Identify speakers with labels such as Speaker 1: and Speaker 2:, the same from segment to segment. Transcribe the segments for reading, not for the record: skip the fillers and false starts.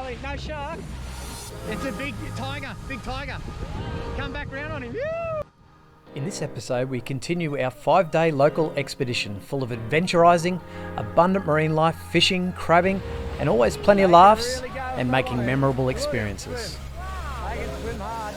Speaker 1: Ollie, no shark. It's a big tiger, Come back round on him. Woo! In this episode, we continue our 5-day local expedition full of adventurising, abundant marine life, fishing, crabbing, and always plenty of laughs and making memorable experiences. I can swim hard.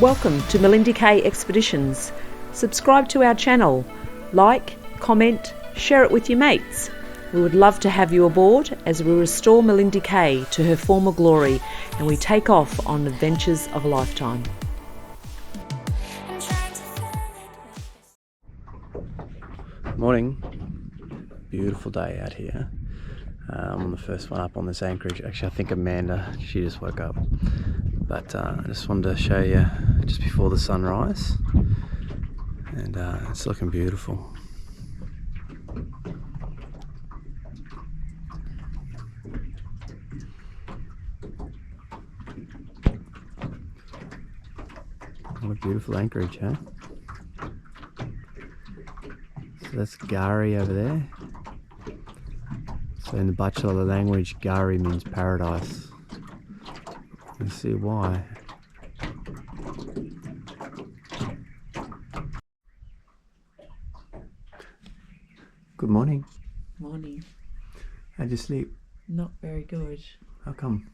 Speaker 2: Welcome to Malindi K Expeditions. Subscribe to our channel, like, comment, share it with your mates. We would love to have you aboard as we restore Malindi K to her former glory and we take off on adventures of a lifetime.
Speaker 1: Morning. Beautiful day out here. I'm on the first one up on this anchorage. Actually, I think Amanda, she just woke up. But I just wanted to show you just before the sunrise, and it's looking beautiful. What a beautiful anchorage, huh? So that's Gari over there. So in the Bachelor language, Gari means paradise. You see why. Good morning.
Speaker 2: Morning.
Speaker 1: How'd you sleep?
Speaker 2: Not very good.
Speaker 1: How come?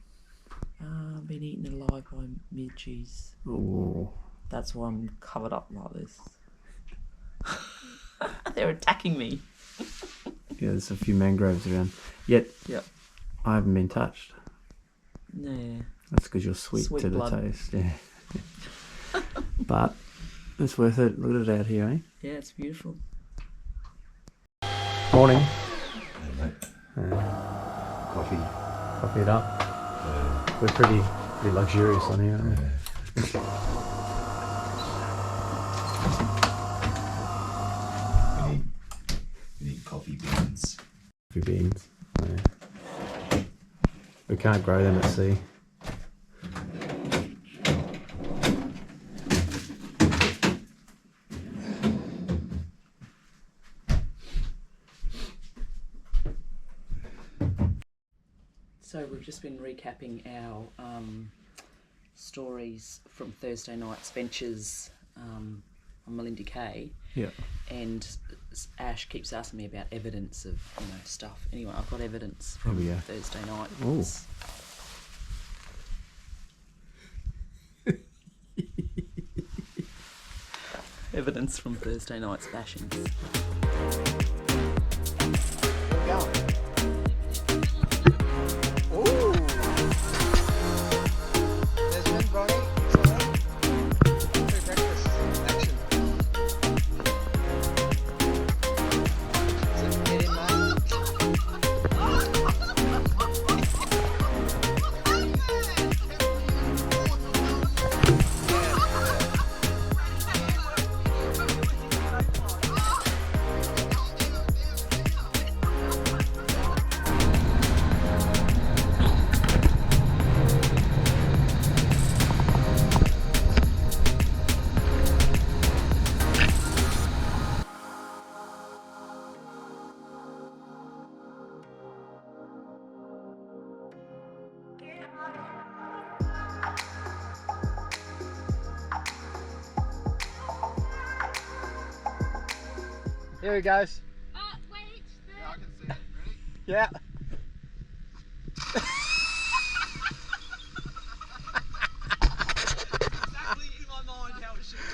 Speaker 2: I've been eaten alive by midges.
Speaker 1: Oh.
Speaker 2: That's why I'm covered up like this. They're attacking me.
Speaker 1: Yeah, there's a few mangroves around. Yet,
Speaker 2: Yep.
Speaker 1: I haven't been touched.
Speaker 2: Yeah.
Speaker 1: That's because you're sweet to
Speaker 2: blood.
Speaker 1: the taste. Yeah. But it's worth it. Look at it out here, eh?
Speaker 2: Yeah, it's beautiful.
Speaker 1: Morning.
Speaker 3: Coffee.
Speaker 1: Coffee it up. We're pretty luxurious on here, aren't we?
Speaker 3: We need coffee beans.
Speaker 1: Coffee beans. Yeah. We can't grow them at sea.
Speaker 2: So we've just been recapping our stories from Thursday night's ventures on Malindi K.
Speaker 1: Yeah.
Speaker 2: And Ash keeps asking me about evidence of stuff. Anyway, I've got evidence from Thursday night.
Speaker 1: Ooh.
Speaker 2: Evidence from Thursday night's bashings.
Speaker 1: Here he goes.
Speaker 4: Wait.
Speaker 3: Yeah, I can see it. Ready?
Speaker 1: Yeah.
Speaker 3: Exactly in my mind how it should go.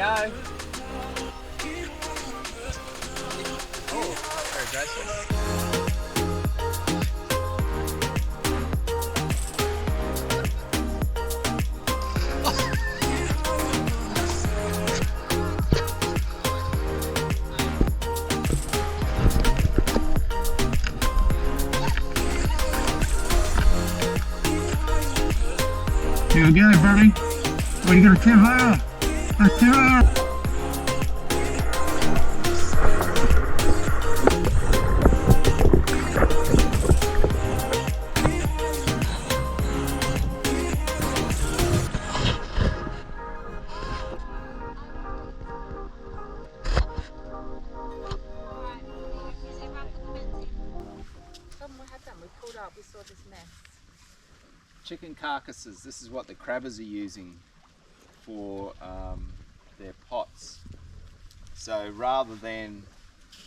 Speaker 1: go. Oh, very graceful.
Speaker 4: Here we go, buddy. What are you going to tip her? Let's tip her.
Speaker 2: What happened? We pulled up, we saw this mess.
Speaker 5: Chicken carcasses, this is what the crabbers are using for their pots. So rather than,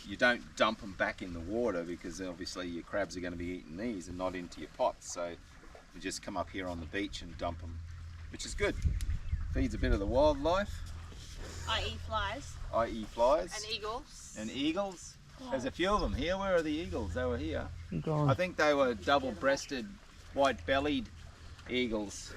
Speaker 5: you don't dump them back in the water because obviously your crabs are going to be eating these and not into your pots, so you just come up here on the beach and dump them, which is good. Feeds a bit of the wildlife,
Speaker 6: i.e. flies
Speaker 5: i.e. flies
Speaker 6: and eagles.
Speaker 5: and eagles. There's a few of them here. Where are the eagles? They were here.
Speaker 1: Gone.
Speaker 5: I think they were double-breasted, white-bellied eagles,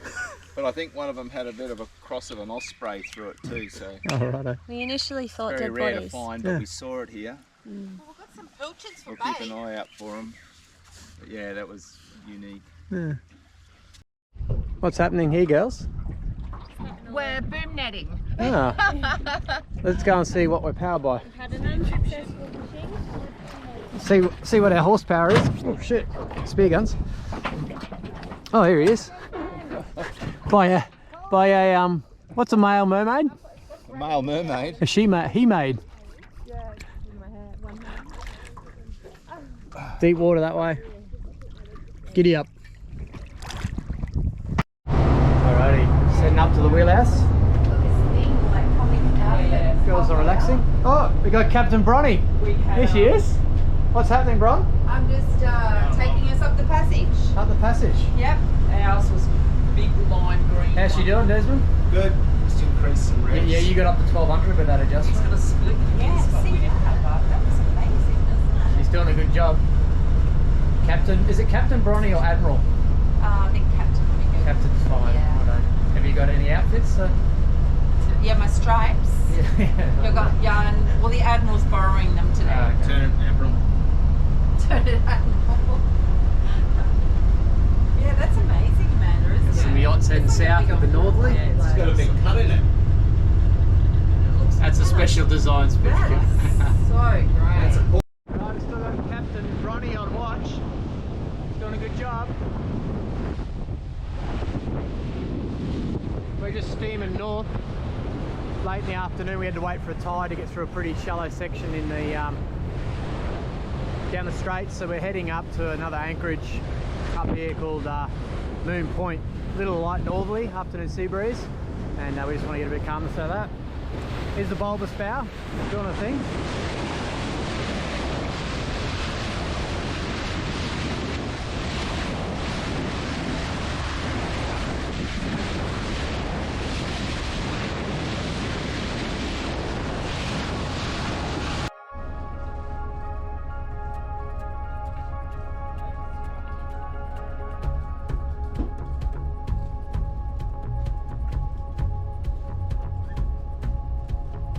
Speaker 5: but I think one of them had a bit of a cross of an osprey through it too, so
Speaker 1: Oh, righto.
Speaker 6: We initially thought
Speaker 5: very
Speaker 6: dead
Speaker 5: rare
Speaker 6: bodies.
Speaker 5: to find, but we saw it here.
Speaker 6: Well, we've got some pilchards for
Speaker 5: We'll keep
Speaker 6: bait.
Speaker 5: an eye out for them. But yeah, that was unique.
Speaker 1: Yeah. What's happening here, girls?
Speaker 2: We're boom netting.
Speaker 1: Ah. Let's go and see what we're powered by.
Speaker 6: Had an unsuccessful fishing.
Speaker 1: See what our horsepower is. Oh shit! Spear guns. Oh, here he is. By a what's a male mermaid?
Speaker 5: A male mermaid.
Speaker 1: A he made. Deep water that way. Giddy up. Alrighty, setting up to the wheelhouse. Girls are relaxing. Oh, we got Captain Bronny. Here she is. What's happening, Bron?
Speaker 2: I'm just taking us up the passage.
Speaker 1: Up the passage.
Speaker 2: Yep. Ours was big lime green.
Speaker 1: How's she doing, Desmond?
Speaker 5: Good. Just increase some
Speaker 1: Yeah,
Speaker 5: revs.
Speaker 1: yeah, you got up to 1200 with that adjustment.
Speaker 2: It's got a split. Yeah, see that? That was amazing, isn't it?
Speaker 1: She's doing a good job. Captain, is it Captain Bronny or Admiral?
Speaker 2: I think Captain will be good.
Speaker 1: Captain's fine.
Speaker 2: Yeah.
Speaker 1: Righto. Have you got any outfits?
Speaker 2: Yeah, my stripes.
Speaker 1: Yeah.
Speaker 2: You've got, yeah, and, well, the Admiral's borrowing them today.
Speaker 1: Okay.
Speaker 5: Turn it, Admiral.
Speaker 2: Turn it Admiral. Yeah, that's amazing, Amanda, isn't it?
Speaker 1: Some yachts heading
Speaker 2: It's like a
Speaker 1: south
Speaker 2: big
Speaker 1: of the
Speaker 2: old-
Speaker 1: northerly.
Speaker 2: Yeah,
Speaker 5: It's got a big cut in it.
Speaker 1: That's a special design
Speaker 2: That
Speaker 1: special.
Speaker 2: is so great.
Speaker 5: That's a cool.
Speaker 1: Right, still got Captain Bronny on watch. He's doing a good job. We're just steaming north. Late in the afternoon, we had to wait for a tide to get through a pretty shallow section in the down the straits. So we're heading up to another anchorage up here called Moon Point. Little light northerly, afternoon sea breeze, and we just want to get a bit calmer. So that is the bulbous bow doing a thing.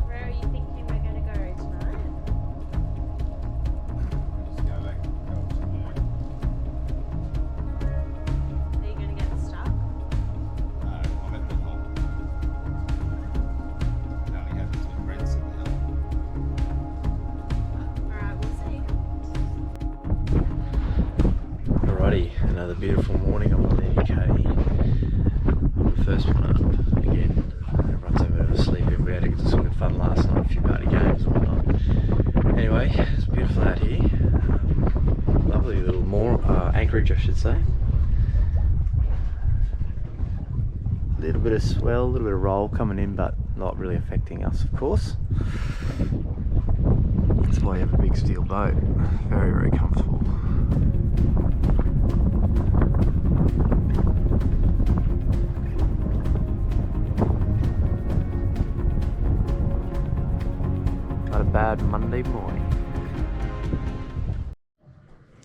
Speaker 6: Where are you thinking we're going to go tonight?
Speaker 5: Just go back.
Speaker 6: Are you going to get stuck?
Speaker 5: I'm at the top. It only happens with friends in the hill.
Speaker 6: Alright, we'll see.
Speaker 7: Alrighty, another beautiful morning on Malindi K. I'm the first one up again. Everyone's having a bit of a sleep in. We had some good fun last night, a few party games and whatnot. Anyway, it's beautiful out here. Lovely little anchorage, I should say. A little bit of swell, a little bit of roll coming in, but not really affecting us, of course. That's why you have a big steel boat. Very, very comfortable. bad Monday morning.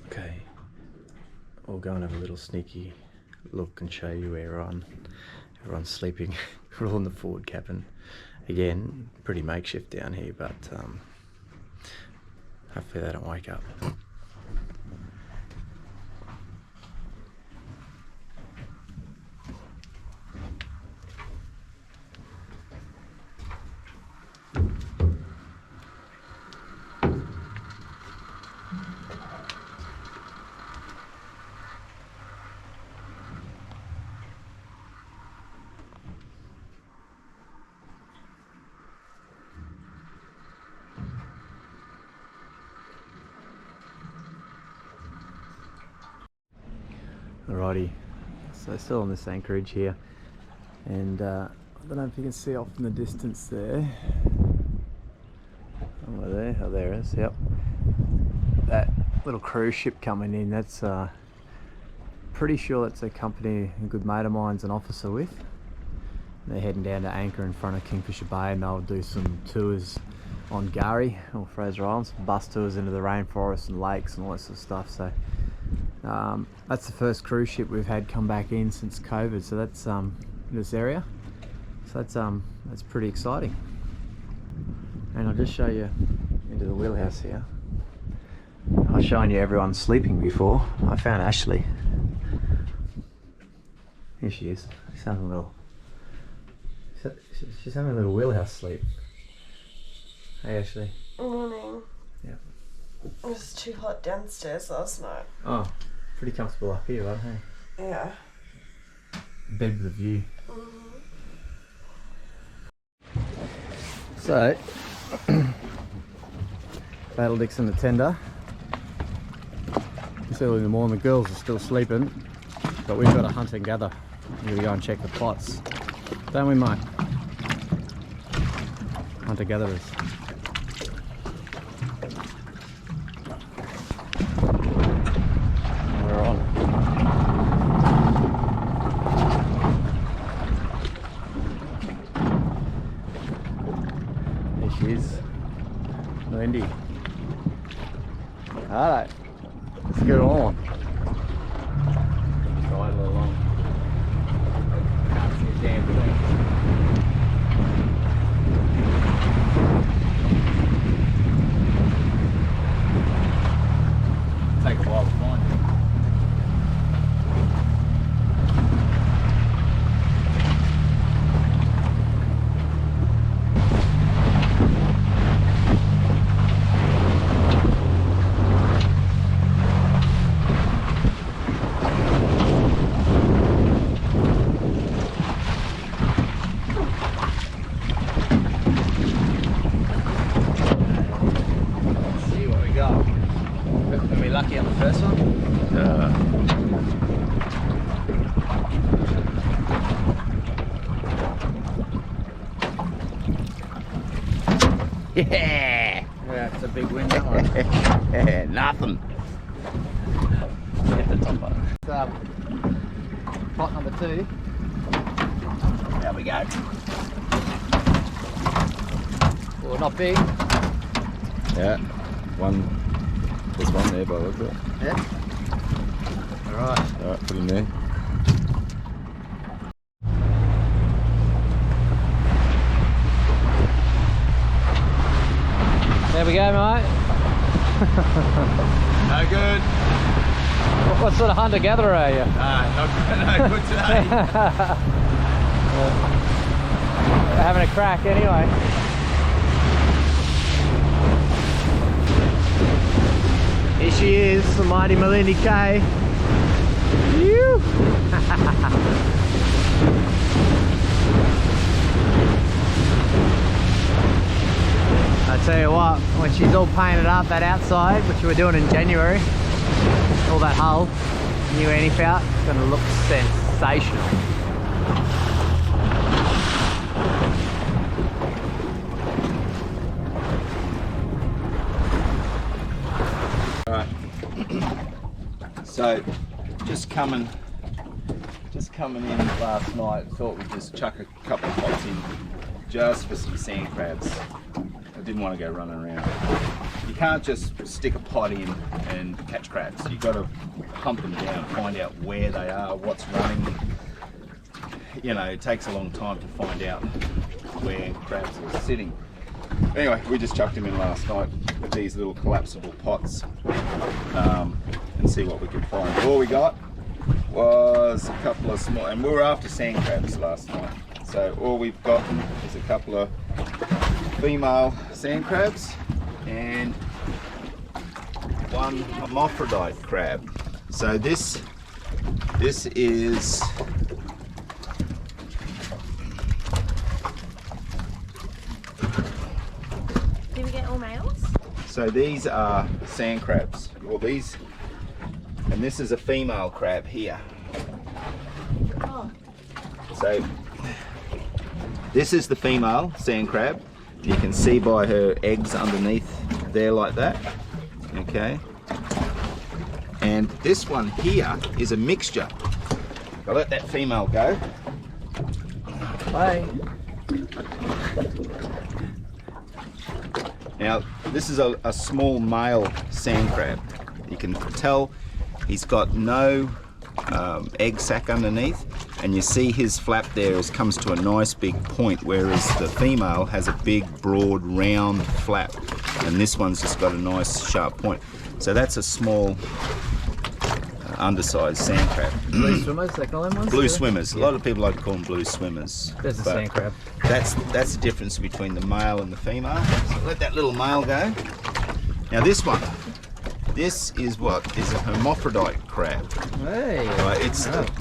Speaker 7: Okay, we'll go and have a little sneaky look and show you where everyone's sleeping. We're all in the forward cabin. Again, pretty makeshift down here, but hopefully they don't wake up. Alrighty, so still on this anchorage here, and I don't know if you can see off in the distance there. Somewhere there, oh there it is, yep. That little cruise ship coming in, that's pretty sure that's a company a good mate of mine's an officer with. They're heading down to anchor in front of Kingfisher Bay, and they'll do some tours on Gary or Fraser Island, some bus tours into the rainforest and lakes and all that sort of stuff. So that's the first cruise ship we've had come back in since COVID, so that's in this area. So that's pretty exciting. And I'll just show you into the wheelhouse here. I've shown you everyone sleeping before. I found Ashley. Here she is. She's having a little wheelhouse sleep. Hey Ashley.
Speaker 8: Morning.
Speaker 7: Yeah.
Speaker 8: It was too hot downstairs last night.
Speaker 7: Oh, pretty comfortable up here, right? Hey.
Speaker 8: Yeah.
Speaker 7: Bed with a view. So, Battle Dixon the tender. It's early in the morning, the girls are still sleeping, but we've got to hunt and gather. We're going to go and check the plots. Don't we, mate? Hunter-gatherers. We're on. There she is. Malindi. Alright, let's get on. Ride along. Can't see a damn thing. Take a while to find it. Lucky on the first one? Yeah! Yeah, it's a big win, that one. Yeah, nothing. Hit the top button.
Speaker 1: Pot number 2.
Speaker 7: There we go.
Speaker 1: Well, not big.
Speaker 5: Yeah, one. There's one there by the look of it.
Speaker 1: Yeah. Alright.
Speaker 5: Alright, put him there.
Speaker 1: There we go, mate.
Speaker 5: No good.
Speaker 1: What sort of hunter-gatherer are you?
Speaker 5: No good today.
Speaker 1: We're having a crack anyway.
Speaker 7: Here she is, the mighty Malindi K. Phew. I tell you what, when she's all painted up, that outside, which we were doing in January, all that hull, new anti-fout, it's going to look sensational.
Speaker 5: So, just coming in last night, thought we'd just chuck a couple of pots in just for some sand crabs. didn't want to go running around. You can't just stick a pot in and catch crabs. You've got to hunt them down, find out where they are, what's running. You know, it takes a long time to find out where crabs are sitting. Anyway, we just chucked them in last night with these little collapsible pots and see what we could find. All we got was a couple of small, and we were after sand crabs last night. So all we've gotten is a couple of female sand crabs and one hermaphrodite crab. So this is
Speaker 6: Did we get all males?
Speaker 5: so these are sand crabs. Well, these, and this is a female crab here.
Speaker 6: Oh.
Speaker 5: So this is the female sand crab. You can see by her eggs underneath there like that. Okay. And this one here is a mixture. I'll let that female go.
Speaker 1: Bye.
Speaker 5: Now, this is a small male sand crab. You can tell he's got no egg sac underneath, and you see his flap there comes to a nice big point, whereas the female has a big, broad, round flap, and this one's just got a nice sharp point. So that's a small, undersized sand crab.
Speaker 1: Blue swimmers, they call them ones?
Speaker 5: Blue swimmers. A lot of people like to call them blue swimmers.
Speaker 1: There's a
Speaker 5: But
Speaker 1: sand crab.
Speaker 5: That's the difference between the male and the female. So let that little male go. Now this one, this is what is a hermaphrodite crab.
Speaker 1: Hey.
Speaker 5: Right,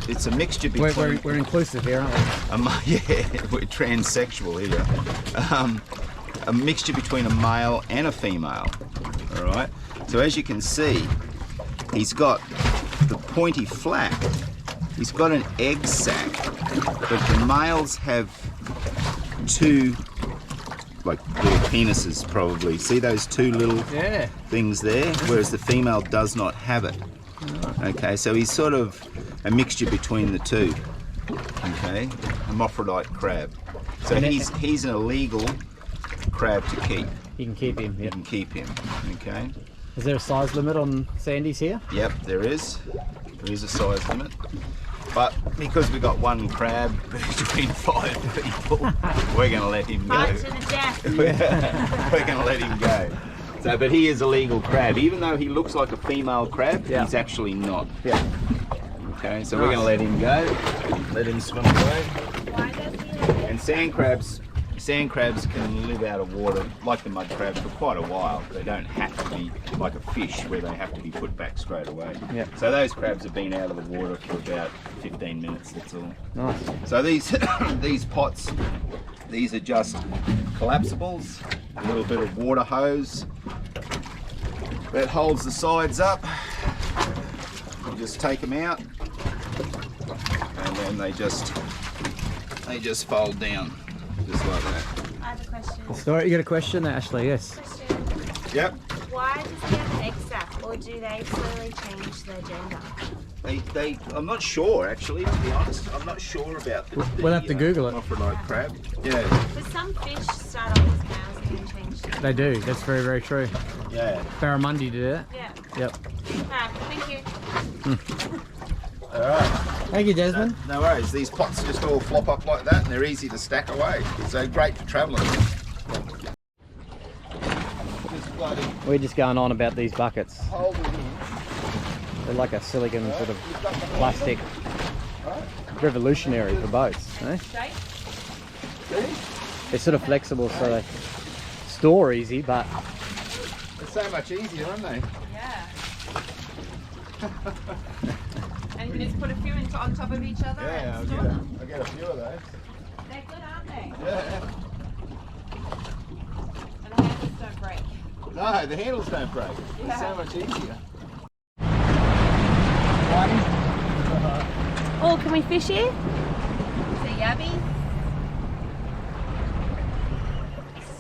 Speaker 5: it's a mixture between.
Speaker 1: We're inclusive here, aren't we?
Speaker 5: Yeah, we're transsexual here. A mixture between a male and a female. All right. So as you can see, he's got the pointy flap. He's got an egg sac, but the males have two, like, little penises probably. See those two little things there? Whereas the female does not have it. Okay, so he's sort of a mixture between the two. Okay, hermaphrodite crab. So he's an illegal crab to keep.
Speaker 1: You can keep him,
Speaker 5: You
Speaker 1: yeah.
Speaker 5: can keep him. Okay.
Speaker 1: Is there a size limit on sandies here?
Speaker 5: Yep, there is. There is a size limit. But because we got one crab between 5 people, we're going to let him go.
Speaker 6: Fight to the death.
Speaker 5: We're going to let him go. So, but he is a legal crab. Even though he looks like a female crab,
Speaker 1: Yeah.
Speaker 5: he's actually not.
Speaker 1: Yeah.
Speaker 5: Okay, so we're going to let him go. Let him swim away.
Speaker 6: Why does he have
Speaker 5: And sand crabs can live out of water, like the mud crabs, for quite a while. They don't have to be like a fish where they have to be put back straight away.
Speaker 1: Yeah.
Speaker 5: So those crabs have been out of the water for about 15 minutes, that's all.
Speaker 1: Nice.
Speaker 5: So these these pots, these are just collapsibles, a little bit of water hose that holds the sides up. You just take them out and then they just fold down. Just like that.
Speaker 6: I have a question.
Speaker 1: Sorry, you got a question, Ashley? Yes.
Speaker 6: Question.
Speaker 5: Yep.
Speaker 6: Why does he have an egg sac, or do they slowly change their gender?
Speaker 5: I'm not sure actually, to be honest. I'm not sure about the
Speaker 1: We'll have to Google it.
Speaker 5: hermaphrodite crab. Yeah.
Speaker 6: But some fish start off as males and then change to
Speaker 1: They do. That's very, very true.
Speaker 5: Yeah.
Speaker 1: Barramundi did it.
Speaker 6: Yeah.
Speaker 1: Yep.
Speaker 6: Alright, thank you.
Speaker 5: Alright.
Speaker 1: Thank you, Desmond.
Speaker 5: No worries. These pots just all flop up like that and they're easy to stack away. So great for travelling. Just bloody
Speaker 1: We're just going on about these buckets.
Speaker 5: hold it in.
Speaker 1: They're like a silicon sort of plastic. Revolutionary for boats, eh? They're sort of flexible so they store easy, but
Speaker 5: They're so much easier, aren't they?
Speaker 8: Yeah. And you can just put a few on top of each other
Speaker 5: Yeah,
Speaker 8: and store them.
Speaker 5: I'll get a few of those.
Speaker 8: They're good, aren't they?
Speaker 5: Yeah.
Speaker 8: And the handles don't break.
Speaker 5: No, the handles don't break. It's
Speaker 8: Yeah.
Speaker 5: so much easier.
Speaker 6: Oh, can we fish here? See yabbies?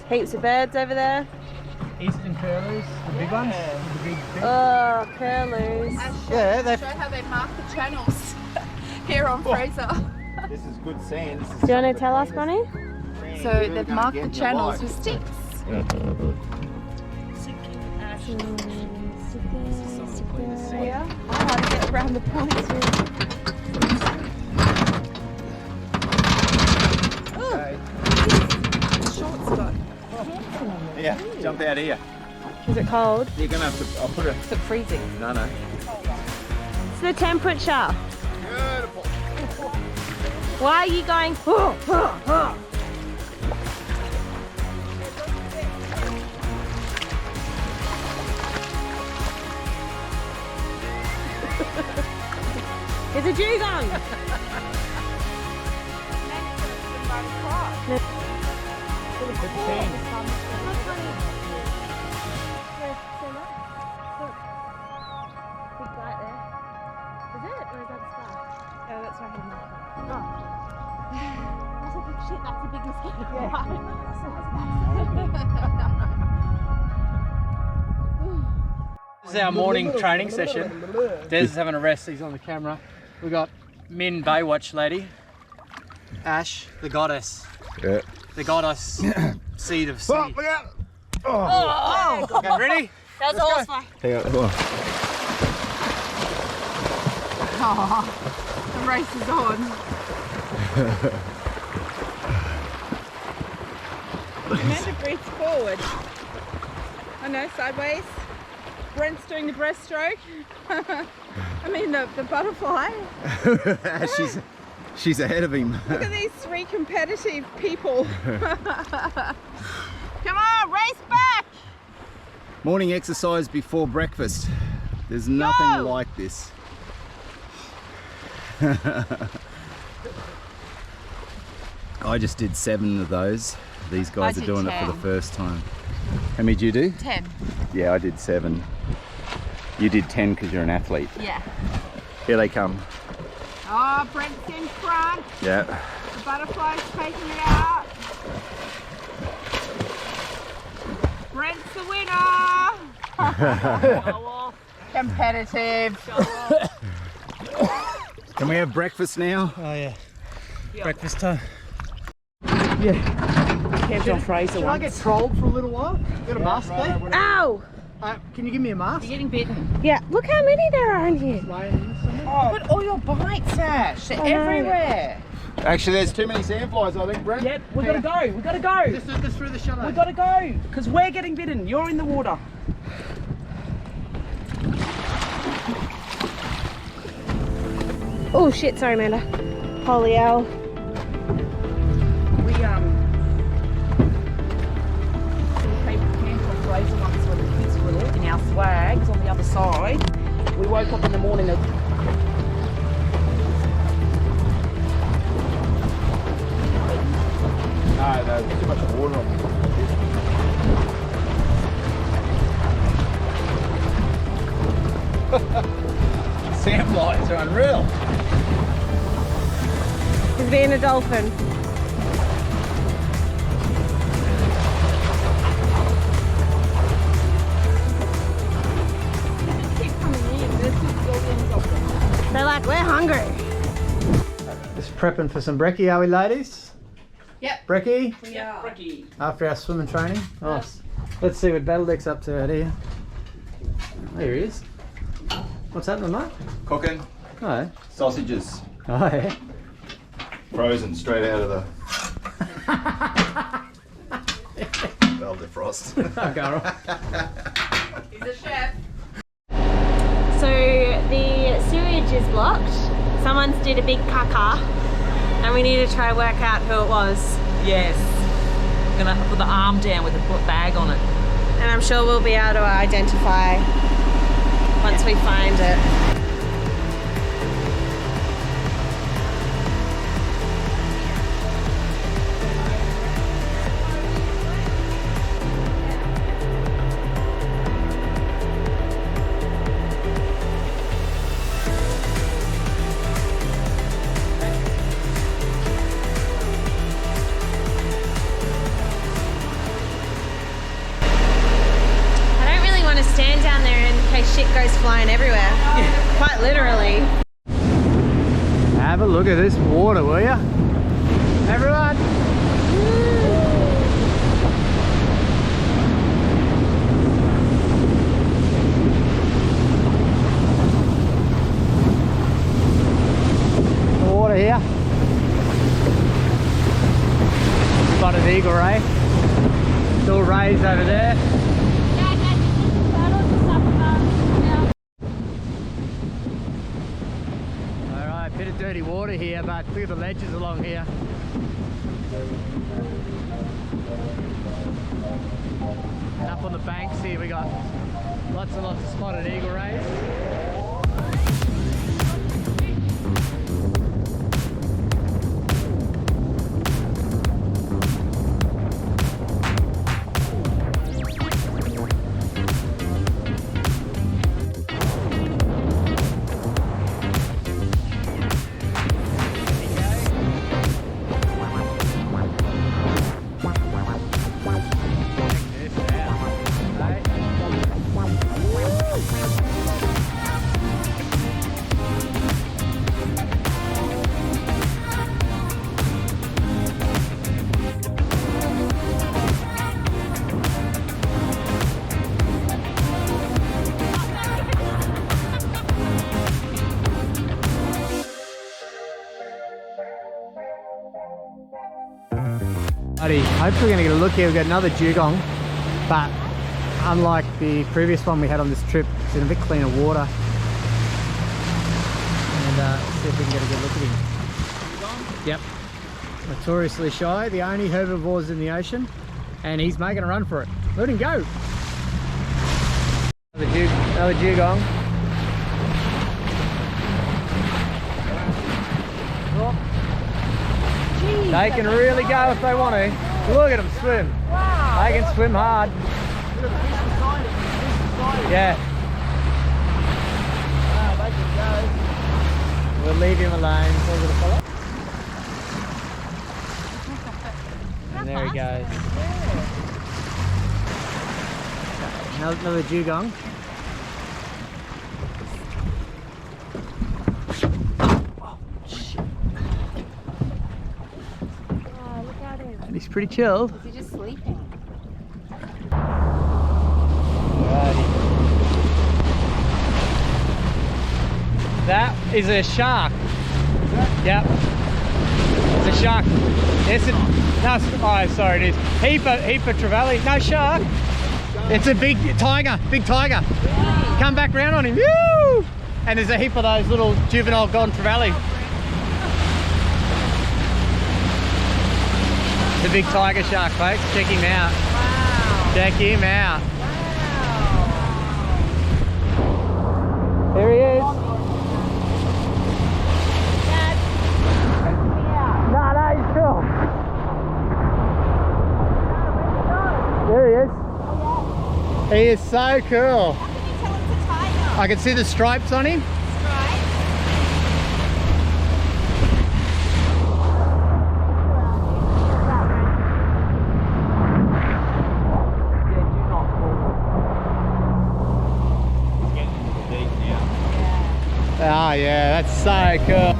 Speaker 6: Heaps of birds over there.
Speaker 1: Eastern curlews, the big ones, the big
Speaker 6: Oh, curlews.
Speaker 1: Yeah, they.
Speaker 8: Show how they mark the channels here on Fraser.
Speaker 5: This is good sand. This is
Speaker 6: Do you
Speaker 5: some
Speaker 6: want
Speaker 5: of
Speaker 6: to
Speaker 5: the
Speaker 6: tell us,
Speaker 5: cleanest
Speaker 6: Bonnie?
Speaker 5: sand
Speaker 8: So
Speaker 5: you're ever
Speaker 8: they've
Speaker 5: gonna
Speaker 8: marked
Speaker 5: get
Speaker 8: the
Speaker 5: in your
Speaker 8: channels
Speaker 5: life.
Speaker 8: with sticks.
Speaker 6: Yeah. I know how to get around the point too.
Speaker 5: Yeah, jump out here.
Speaker 6: Is it cold?
Speaker 5: You're gonna have to. I'll put it.
Speaker 6: Is it freezing?
Speaker 5: No, no.
Speaker 6: It's the temperature.
Speaker 5: Beautiful.
Speaker 6: Why are you going? It's a dugong.
Speaker 1: This is our morning training session. Des is having a rest, he's on the camera. We got Min Baywatch lady, Ash, the goddess.
Speaker 5: Yeah.
Speaker 1: The goddess seed of sea.
Speaker 5: Oh, look out!
Speaker 1: Oh! Okay, ready?
Speaker 6: That's all fine.
Speaker 5: Hang on.
Speaker 6: The race is on.
Speaker 9: Amanda breathes forward. Oh no, sideways. Brent's doing the breaststroke. I mean the butterfly.
Speaker 5: She's ahead of him.
Speaker 9: Look at these three competitive people. Come on, race back!
Speaker 5: Morning exercise before breakfast. There's nothing like this. I just did 7 of those. These guys are doing it for the first time. How many did you do?
Speaker 6: 10.
Speaker 5: Yeah, I did 7. You did 10 because you're an athlete.
Speaker 6: Yeah.
Speaker 5: Here they come.
Speaker 9: Oh, Brent's in front.
Speaker 5: Yeah.
Speaker 9: The butterfly's taking it out. Brent's the winner. Competitive.
Speaker 5: Can we have breakfast now?
Speaker 1: Oh yeah. Breakfast time.
Speaker 2: Camped on Fraser
Speaker 1: Can I get
Speaker 2: once.
Speaker 1: trolled for a little while? Got a mask there?
Speaker 6: Ow!
Speaker 1: Can you give me a mask?
Speaker 6: You're getting bitten. Yeah, look how many there are in here.
Speaker 5: Put all your bites, Ash. They're everywhere. Actually, there's too many sandflies, I think, Brent.
Speaker 2: Yep, we gotta go. We gotta go.
Speaker 1: Just through the shallow.
Speaker 2: We gotta go because we're getting bitten. You're in the water.
Speaker 6: Oh shit, sorry Amanda. Holy hell.
Speaker 2: We came camped on Fraser once when the kids were little in our swags on the other side. We woke up in the morning.
Speaker 5: No, there's too much water on Sandflies are unreal.
Speaker 6: He's being a dolphin. They're like, we're hungry.
Speaker 1: Just prepping for some brekkie, are we, ladies?
Speaker 9: Yep.
Speaker 1: Brekkie?
Speaker 9: We are.
Speaker 1: After our swimming training? Nice. Let's see what Battledeck's up to out here. There he is. What's happening, mate?
Speaker 5: Cooking
Speaker 1: Oh,
Speaker 5: sausages,
Speaker 1: oh yeah.
Speaker 5: frozen straight out of the Belle de Frost.
Speaker 1: Okay, all right.
Speaker 9: He's a chef.
Speaker 6: So the sewage is blocked. Someone's did a big caca and we need to try to work out who it was.
Speaker 2: Yes. Gonna put the arm down with a bag on it.
Speaker 6: And I'm sure we'll be able to identify once we find it. Stand down there in case shit goes flying everywhere. Quite literally.
Speaker 1: Have a look at this water, will ya? Everyone! water here. Spotted eagle ray. Still rays over there. Alright, bit of dirty water here, but look at the ledges along here. And up on the banks here we got lots and lots of spotted eagle rays. Hopefully we're going to get a look here. We've got another dugong, but unlike the previous one we had on this trip, it's in a bit cleaner water. And see if we can get a good look at him. Yep. Notoriously shy, the only herbivores in the ocean, and he's making a run for it. Let him go. Another dugong. They can really go if they want to. Look at them swim. Wow. They can swim hard. Yeah. Wow, they can go. We'll leave him alone. And there he goes. Another dugong. He's pretty chilled.
Speaker 6: Is he just sleeping?
Speaker 1: Alrighty. That is a shark. Yep. It's a shark. Yes, no, oh, sorry, it is. Heap of trevally. No, shark. It's a big tiger. Big tiger. Come back round on him. Woo! And there's a heap of those little juvenile gone trevally. The big tiger shark, folks. Check him out. Wow. Check him out. Wow. There he is. Dad, check me out. No, he's cool. There he is. Oh, yeah. He is so cool. How can you tell it's a tiger? I can see the stripes on him. Oh yeah, that's so cool.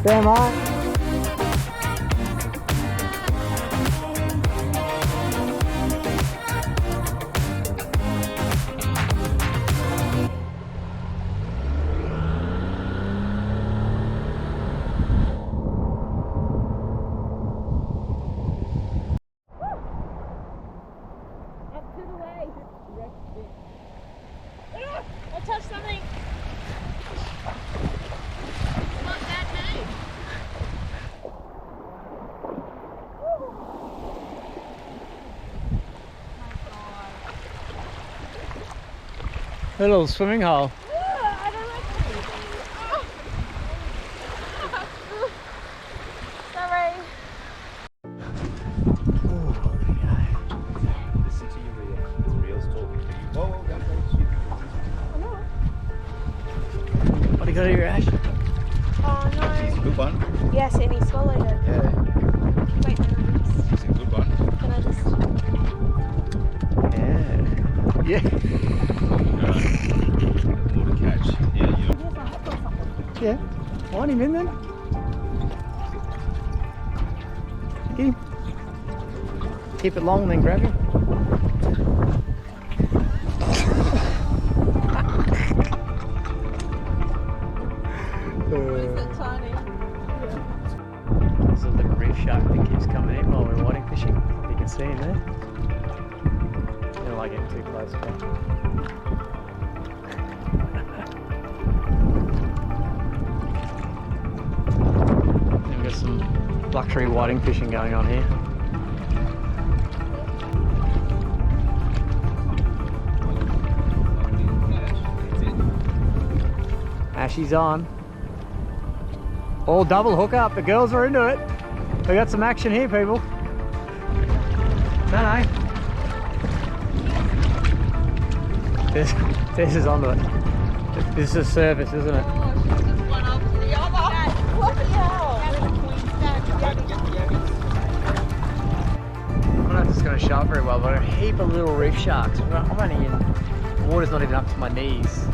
Speaker 1: Damn on.
Speaker 6: Up to the way. I touched something. Not that name.
Speaker 1: A little swimming hole.
Speaker 6: I don't like it. Sorry.
Speaker 5: Listen to your reel. The reel's talking to you. Whoa, don't go.
Speaker 1: What do you got here, Ash?
Speaker 6: Oh no.
Speaker 5: She's a good one.
Speaker 6: Yes, and he swallowed it.
Speaker 5: Yeah.
Speaker 6: Wait, no,
Speaker 5: She's a good one.
Speaker 6: can I just...
Speaker 1: Yeah.
Speaker 5: More to catch. Yeah, you.
Speaker 1: Yeah. Wind him in then. Get him. Keep it long and then grab him.
Speaker 9: Tiny.
Speaker 1: There's a little reef shark that keeps coming in while we're whiting fishing. You can see him there. Don't like getting too close, man. We've got some luxury whiting fishing going on here. Ashy's on. All double hook up. The girls are into it. We got some action here, people. No. This is onto it. This is service, isn't it?
Speaker 9: Oh, she's just one after the other. What the hell?
Speaker 1: I don't know if it's going to show up very well, but a heap of little reef sharks. I'm only in, the water's not even up to my knees.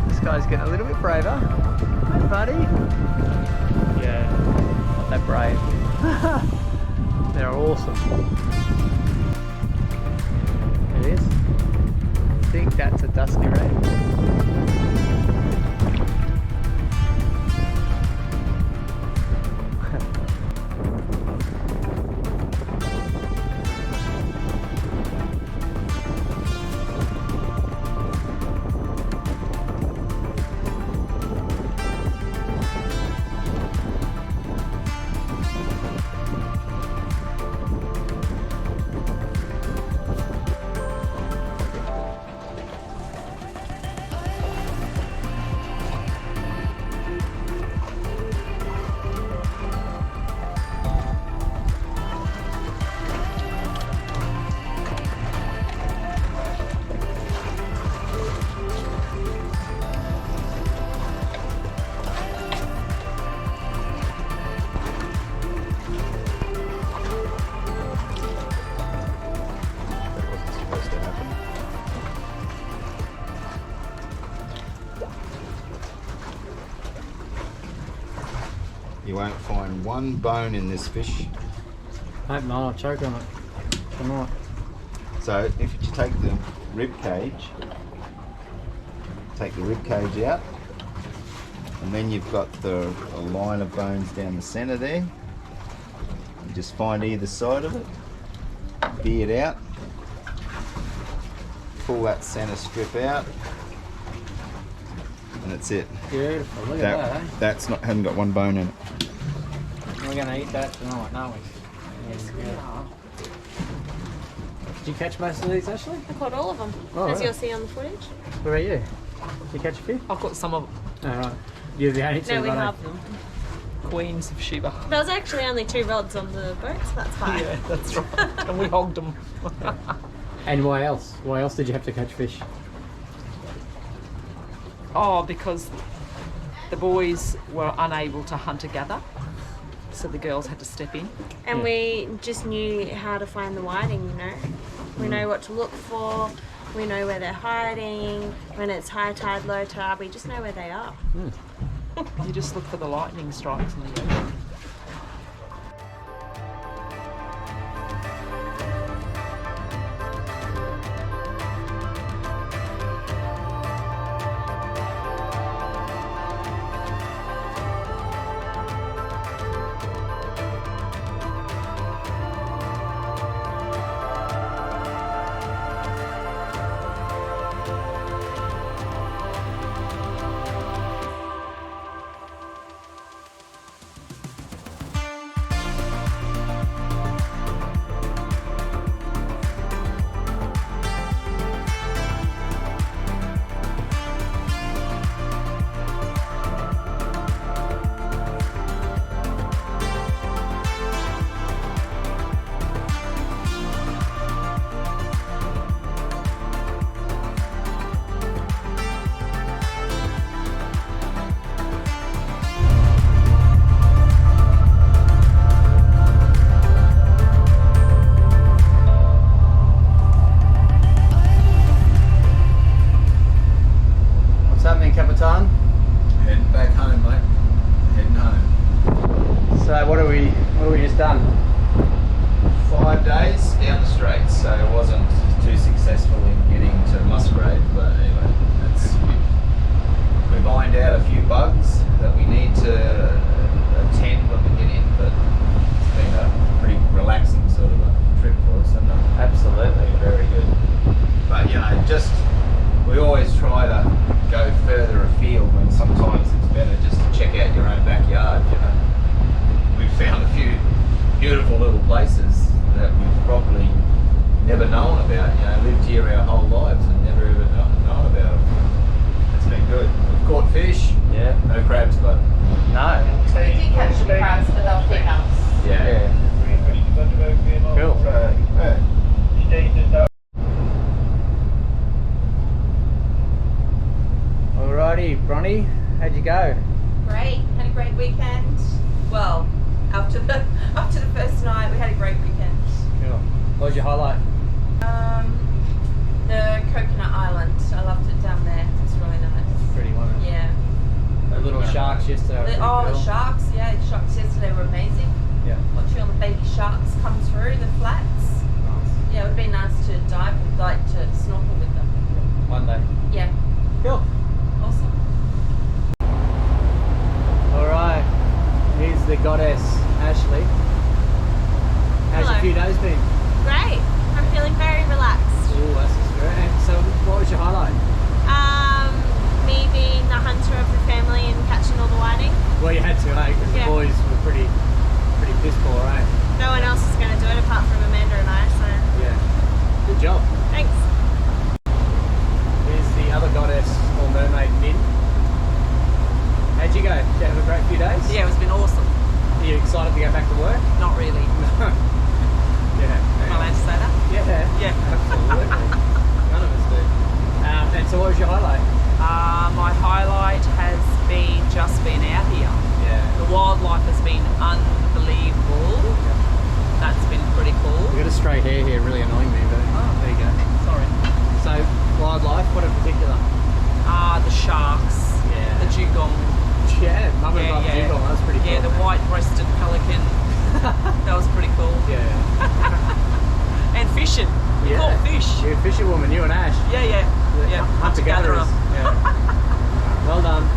Speaker 1: This guy's getting a little bit braver. Hi, buddy. Yeah, not that brave. They're awesome. It is. I think that's a dusky ray.
Speaker 5: You won't find one bone in this fish.
Speaker 1: Hope not, I'll choke on it tonight.
Speaker 5: So if you take the rib cage, out, and then you've got a line of bones down the centre there. You just find either side of it, beard out, pull that centre strip out, and that's it.
Speaker 1: Beautiful, look at that, eh?
Speaker 5: That's not hasn't got one bone in it.
Speaker 1: We're going to eat that tonight, aren't we? Yes, we are. Did you catch most of these, Ashley?
Speaker 6: I caught all of them,
Speaker 1: Oh,
Speaker 6: as
Speaker 1: right.
Speaker 6: you'll see on the footage.
Speaker 1: Where are you? Did you catch a few?
Speaker 10: I've got some of
Speaker 1: Oh, right. You're the only two,
Speaker 6: No, we
Speaker 1: right?
Speaker 6: have them.
Speaker 10: Queens of Sheba.
Speaker 6: There was actually only 2 rods on the boat, so that's fine.
Speaker 10: Yeah, that's right. And we hogged them.
Speaker 1: And why else? Why else did you have to catch fish?
Speaker 10: Oh, because the boys were unable to hunt and gather, so the girls had to step in.
Speaker 6: And we just knew how to find the whiting, you know. We know what to look for, we know where they're hiding, when it's high tide, low tide, we just know where they are.
Speaker 10: You just look for the lightning strikes in the ocean.
Speaker 1: lived here our whole lives and never ever known about them. It's been good. We've caught fish. Yeah. No crabs, but no.
Speaker 10: We did catch some crabs, but they were females.
Speaker 1: Yeah. Cool. Alrighty, Bronnie, how'd you go?
Speaker 6: Great, had a great weekend. Well, after the first night, we had a great weekend.
Speaker 1: Cool. What was your highlight?
Speaker 6: The Coconut Island. I loved it down there. It was really nice.
Speaker 1: Pretty one.
Speaker 6: Yeah.
Speaker 1: The little sharks yesterday. Were pretty
Speaker 6: The
Speaker 1: cool.
Speaker 6: sharks, yeah, the sharks yesterday were amazing.
Speaker 1: Yeah.
Speaker 6: Watching all the baby sharks come through the flats.
Speaker 1: Nice.
Speaker 6: Yeah, it would be nice to dive, like to snorkel with them.
Speaker 1: One day.
Speaker 6: Yeah.
Speaker 1: Cool.
Speaker 6: Awesome.
Speaker 1: Alright. Here's the goddess, Ashley. How's
Speaker 6: Hello.
Speaker 1: your few days been?
Speaker 6: Great. I'm feeling very relaxed.
Speaker 1: Ooh, that's just great. And so, what was your highlight?
Speaker 6: Me being the hunter of the family and catching all the whiting.
Speaker 1: Well, you had to, eh? Because
Speaker 6: Yeah.
Speaker 1: the boys were pretty piss poor, eh?
Speaker 6: No one else is going to do it apart from Amanda and I, so
Speaker 1: Yeah. Good job.
Speaker 6: thanks.
Speaker 1: Here's the other goddess, or mermaid, Min. How'd you go? Did you have a great few days?
Speaker 10: Yeah, it's been awesome.
Speaker 1: Are you excited to go back to work?
Speaker 10: Not really.
Speaker 1: Yeah.
Speaker 10: Am I allowed to say that?
Speaker 1: Yeah.
Speaker 10: Yeah.
Speaker 1: Absolutely. None of us do. And so what was your highlight?
Speaker 10: My highlight has just been out here.
Speaker 1: Yeah.
Speaker 10: The wildlife has been unbelievable. That's been pretty cool.
Speaker 1: We've got a straight hair here, really annoying me, but there you go.
Speaker 10: Sorry.
Speaker 1: So, wildlife, what in particular?
Speaker 10: The sharks.
Speaker 1: Yeah.
Speaker 10: The dugong.
Speaker 1: Yeah, mum and pop dugong, that was pretty cool.
Speaker 10: Yeah, the white-breasted pelican. That was pretty cool.
Speaker 1: Yeah.
Speaker 10: And fishing. We caught fish.
Speaker 1: You're a fisherwoman, you and Ash.
Speaker 10: Yeah.
Speaker 1: Hunter-gatherers. Yeah. Well done.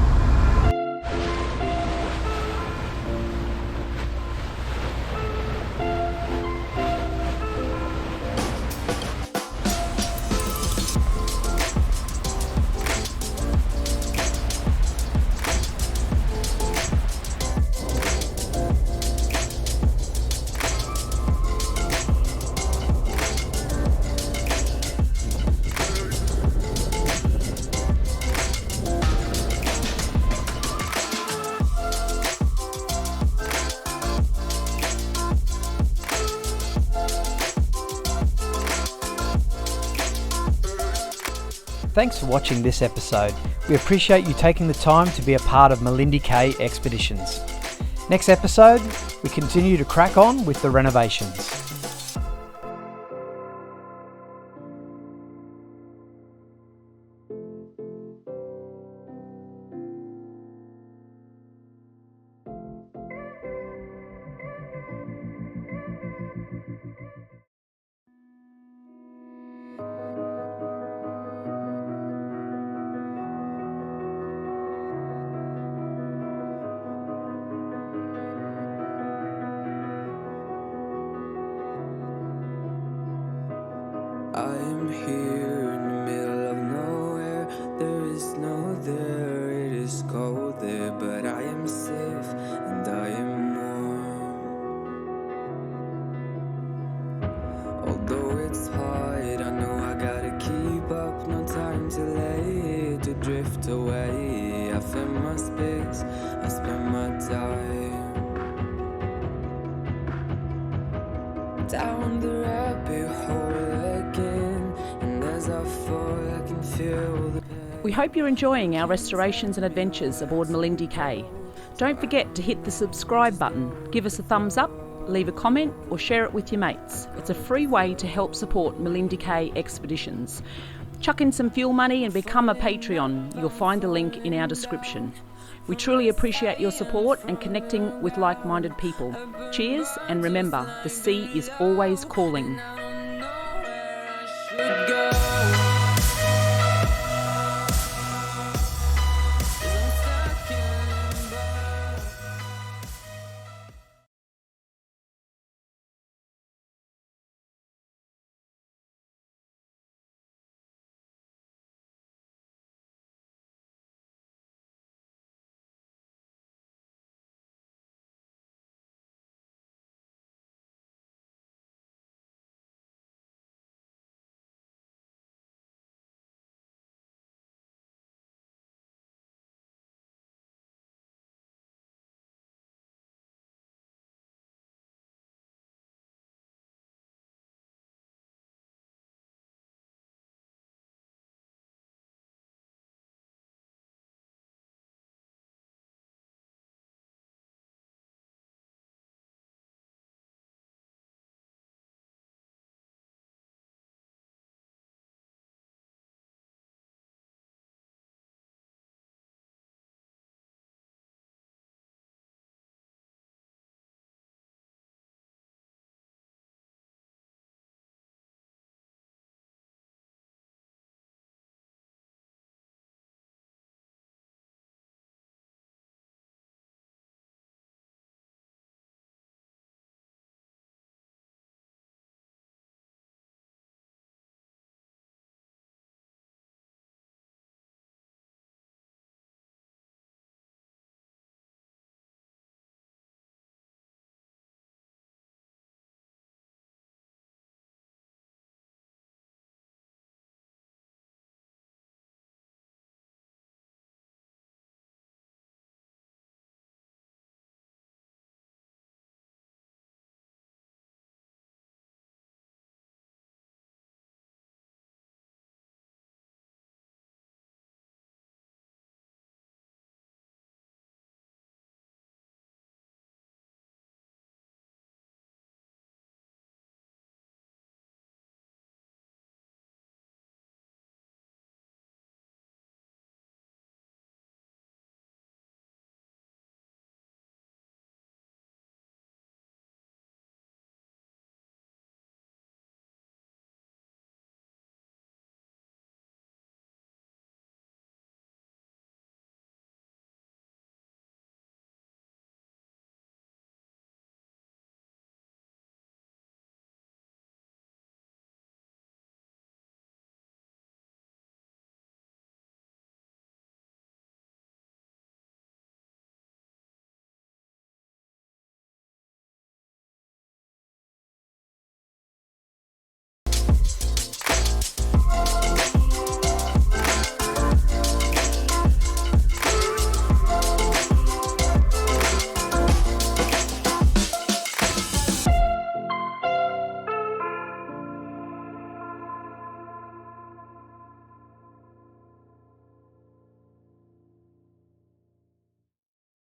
Speaker 1: Thanks for watching this episode. We appreciate you taking the time to be a part of Malindi K Expeditions. Next episode, we continue to crack on with the renovations.
Speaker 11: I'm here in the middle of nowhere. There is no there, it is cold there, but I am safe and I am warm. Although it's hard, I know I gotta keep up. No time to lay to drift away. I find my space, I spend my time down the rabbit hole again, and as I fall I can feel the pain.
Speaker 2: We hope you're enjoying our restorations and adventures aboard Malindi K. Don't forget to hit the subscribe button, give us a thumbs up, leave a comment or share it with your mates. It's a free way to help support Malindi K Expeditions. Chuck in some fuel money and become a Patreon. You'll find the link in our description. We truly appreciate your support and connecting with like-minded people. Cheers, and remember, the sea is always calling.